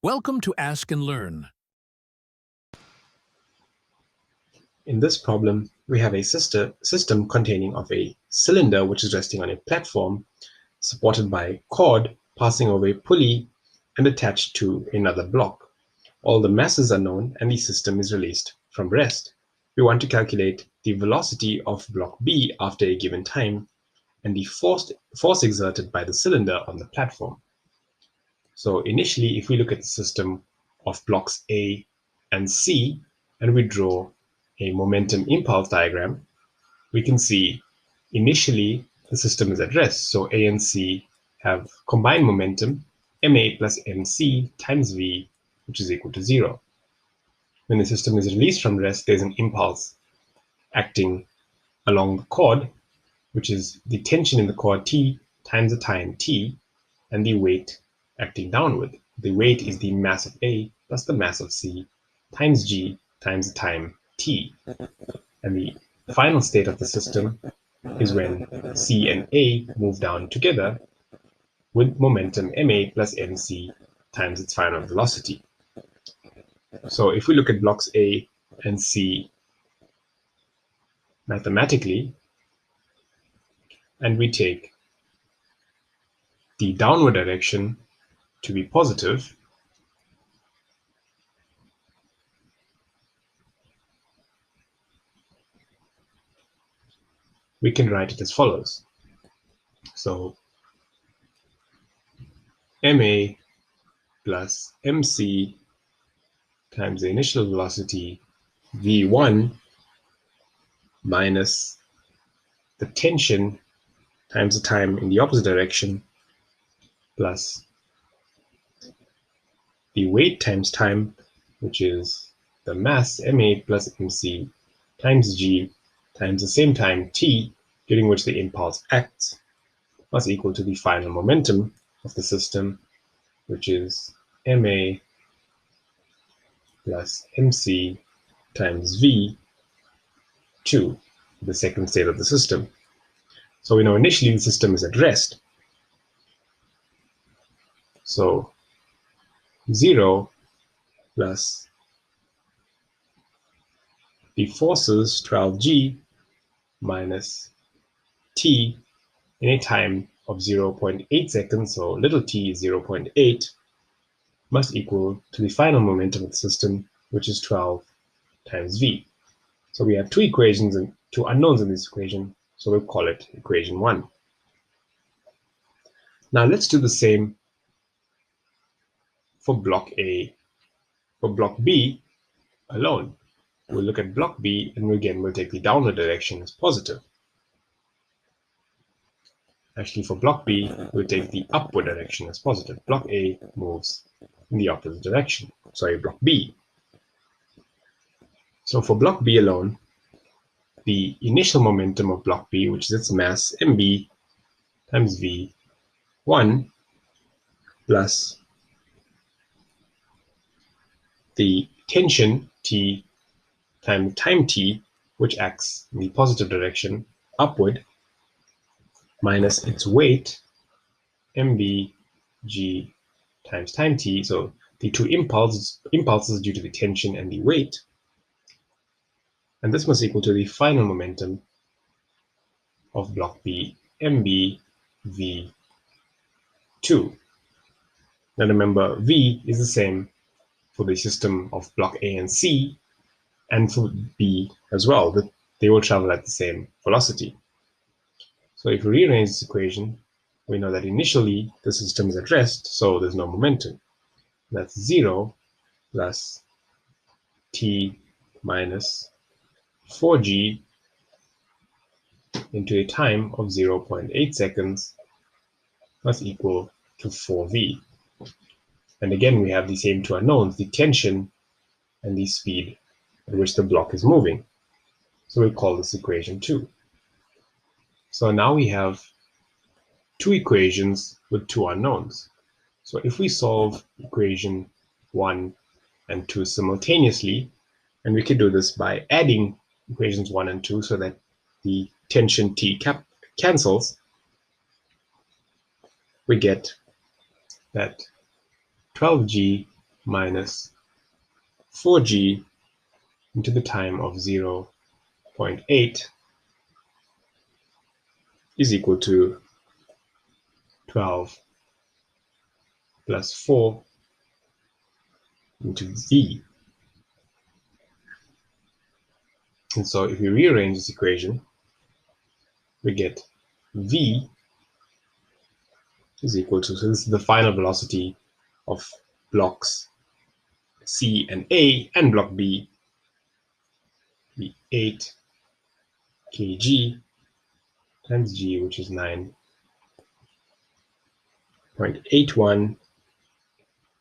Welcome to Ask and Learn. In this problem, we have a system containing of a cylinder which is resting on a platform supported by a cord passing over a pulley and attached to another block. All the masses are known and the system is released from rest. We want to calculate the velocity of block B after a given time and the force exerted by the cylinder on the platform. So initially, if we look at the system of blocks A and C and we draw a momentum impulse diagram, we can see initially the system is at rest. So A and C have combined momentum ma plus mc times v, which is equal to 0. When the system is released from rest, there's an impulse acting along the cord, which is the tension in the cord T times the time T, and the weight acting downward. The weight is the mass of A plus the mass of C times G times the time T. And the final state of the system is when C and A move down together with momentum ma plus mc times its final velocity. So if we look at blocks A and C mathematically, and we take the downward direction to be positive, we can write it as follows. So ma plus mc times the initial velocity v1 minus the tension times the time in the opposite direction plus the weight times time, which is the mass ma plus mc times g times the same time t during which the impulse acts, was equal to the final momentum of the system, which is ma plus mc times v2, the second state of the system. So we know initially the system is at rest. So 0 plus the forces 12g minus t in a time of 0.8 seconds, so little t is 0.8, must equal to the final momentum of the system, which is 12 times v. So we have two equations and two unknowns in this equation, so we'll call it equation 1. Now let's do the same for block A. For block B alone, we'll look at block B and again we'll take the downward direction as positive. Actually, for block B, we'll take the upward direction as positive. Block A moves in the opposite direction. Sorry, block B. So for block B alone, the initial momentum of block B, which is its mass mb times v1 plus the tension T times time T, which acts in the positive direction upward, minus its weight mb g times time T, so the two impulses due to the tension and the weight, and this must equal to the final momentum of block B mb v2. Now remember, v is the same for the system of block A and C, and for B as well, that they will travel at the same velocity. So if we rearrange this equation, we know that initially the system is at rest, so there's no momentum. That's 0 plus t minus 4g into a time of 0.8 seconds must equal to 4v. And again, we have the same two unknowns, the tension and the speed at which the block is moving. So we'll call this equation 2. So now we have two equations with two unknowns. So if we solve equation 1 and 2 simultaneously, and we could do this by adding equations 1 and 2 so that the tension T cancels, we get that 12g minus 4g into the time of 0.8 is equal to 12 plus 4 into v. And so if we rearrange this equation, we get v is equal to, so this is the final velocity of blocks C and A, and block B be 8 kg times g, which is 9.81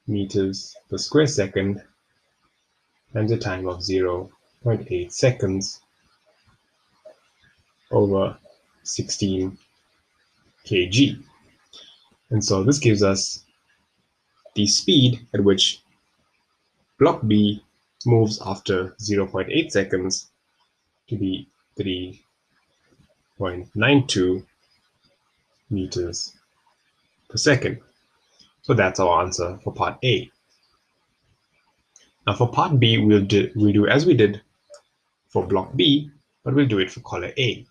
meters per square second, times a time of 0.8 seconds over 16 kg. And so this gives us the speed at which block B moves after 0.8 seconds to be 3.92 meters per second. So that's our answer for part A. Now for part B, we'll do as we did for block B, but we'll do it for collar A.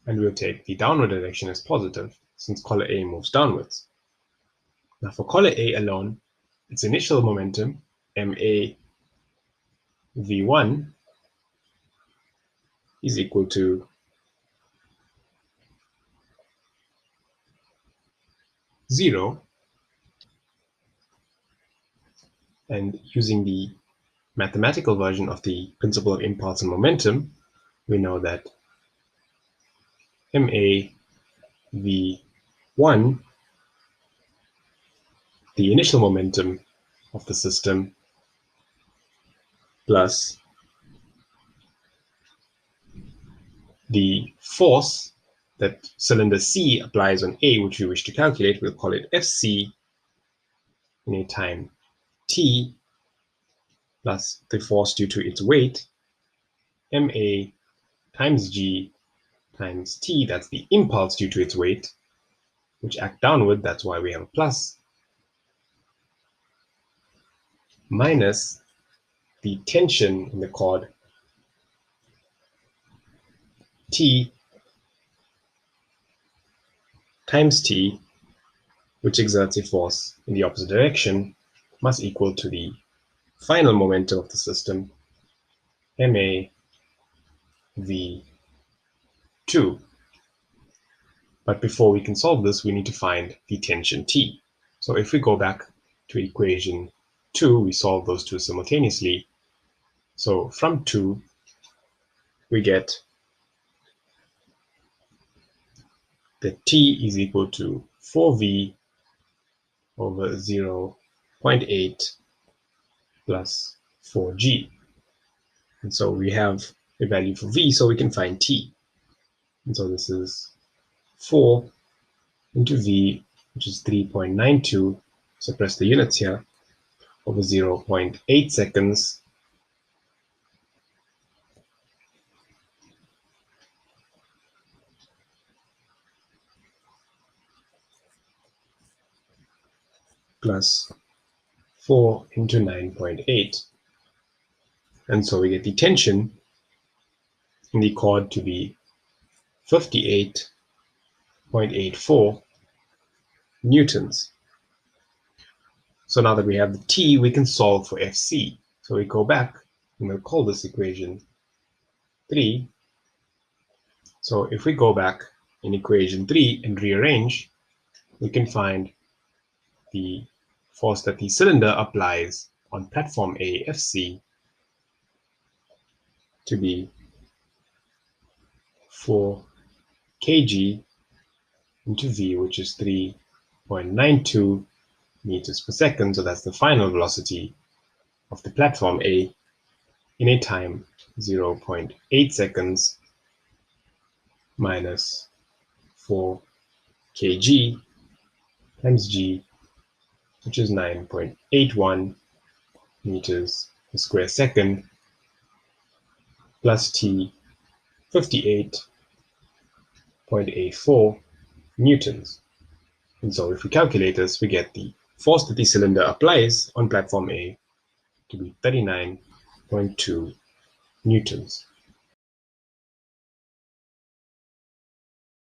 And we'll take the downward direction as positive, since collar A moves downwards. Now for collar A alone, its initial momentum, ma v1, is equal to 0. And using the mathematical version of the principle of impulse and momentum, we know that ma v1, the initial momentum of the system, plus the force that cylinder C applies on A, which we wish to calculate, we'll call it Fc in a time t, plus the force due to its weight, ma times g times t, that's the impulse due to its weight, which act downward, that's why we have a plus, minus the tension in the cord, T times T, which exerts a force in the opposite direction, must equal to the final momentum of the system, ma v2. But before we can solve this, we need to find the tension T. So if we go back to equation 2, we solve those two simultaneously. So from 2, we get that T is equal to 4V over 0.8 plus 4G. And so we have a value for V, so we can find T. And so this is 4 into V, which is 3.92, suppress the units here, over 0.8 seconds, plus 4 into 9.8. And so we get the tension in the cord to be 58.84 newtons. So now that we have the T, we can solve for Fc. So we go back and we'll call this equation 3. So if we go back in equation 3 and rearrange, we can find the force that the cylinder applies on platform A, Fc, to be 4 kg into V, which is 3.92 meters per second. So that's the final velocity of the platform A in a time 0.8 seconds minus 4 kg times g, which is 9.81 meters per square second, plus t, 0.84 newtons. And so if we calculate this, we get the force that the cylinder applies on platform A to be 39.2 newtons.